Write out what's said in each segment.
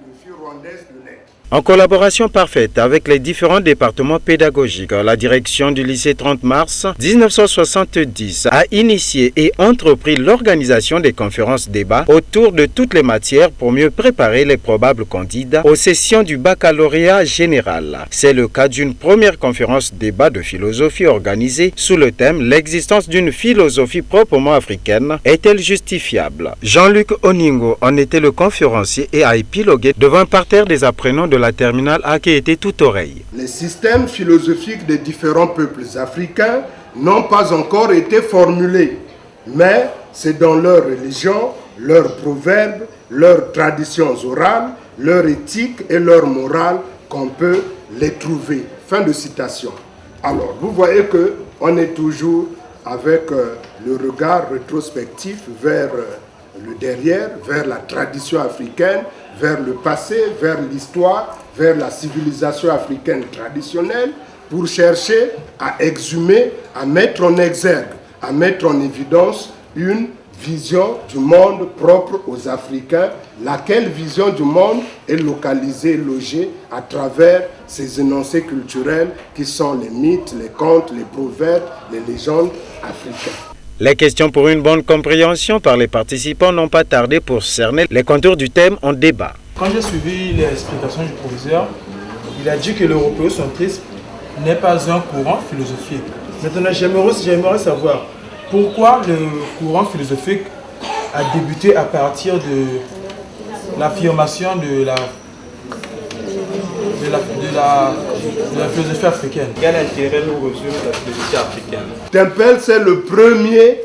philosophie rwandaise de l'être. En collaboration parfaite avec les différents départements pédagogiques, la direction du lycée 30 mars 1970 a initié et entrepris l'organisation des conférences débats autour de toutes les matières pour mieux préparer les probables candidats aux sessions du baccalauréat général. C'est le cas d'une première conférence débat de philosophie organisée sous le thème « L'existence d'une philosophie proprement africaine est-elle justifiable ?» Jean-Luc Oningo en était le conférencier et a épilogué devant un parterre des apprenants de la terminale A qui était tout oreille. Les systèmes philosophiques des différents peuples africains n'ont pas encore été formulés, mais c'est dans leur religion, leurs proverbes, leurs traditions orales, leur éthique et leur morale qu'on peut les trouver. Fin de citation. Alors, vous voyez qu'on est toujours avec le regard rétrospectif vers le derrière, vers la tradition africaine, vers le passé, vers l'histoire, vers la civilisation africaine traditionnelle, pour chercher à exhumer, à mettre en exergue, à mettre en évidence une vision du monde propre aux Africains, laquelle vision du monde est localisée, logée à travers ces énoncés culturels qui sont les mythes, les contes, les proverbes, les légendes africaines. Les questions pour une bonne compréhension par les participants n'ont pas tardé pour cerner les contours du thème en débat. Quand j'ai suivi l'explication du professeur, il a dit que l'européocentrisme n'est pas un courant philosophique. Maintenant, j'aimerais savoir pourquoi le courant philosophique a débuté à partir de l'affirmation de la philosophie africaine. Quel intérêt nous résume la philosophie africaine? Tempel, c'est le premier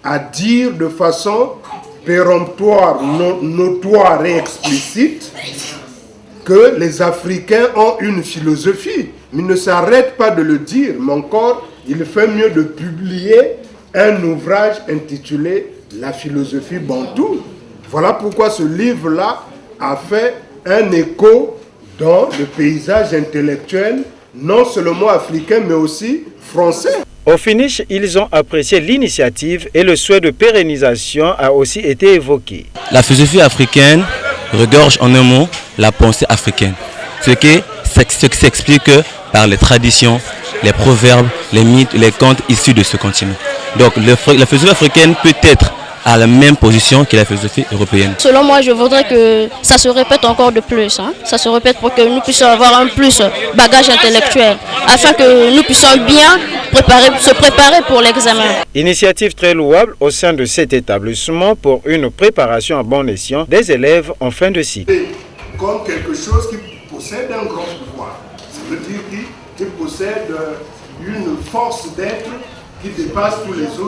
à dire de façon péremptoire, notoire et explicite que les Africains ont une philosophie. Mais il ne s'arrête pas de le dire, mais encore, il fait mieux de publier un ouvrage intitulé « La philosophie bantoue ». Voilà pourquoi ce livre-là a fait un écho dans le paysage intellectuel, non seulement africain, mais aussi français. Au finish, ils ont apprécié l'initiative et le souhait de pérennisation a aussi été évoqué. La philosophie africaine regorge en un mot la pensée africaine, ce qui s'explique par les traditions, les proverbes, les mythes, les contes issus de ce continent. Donc la philosophie africaine peut être à la même position que la philosophie européenne. Selon moi, je voudrais que ça se répète encore de plus. Ça se répète pour que nous puissions avoir un plus bagage intellectuel, afin que nous puissions bien se préparer pour l'examen. Initiative très louable au sein de cet établissement pour une préparation à bon escient des élèves en fin de cycle. Comme quelque chose qui possède un grand pouvoir. Ça veut dire qu'il possède une force d'être qui dépasse tous les autres.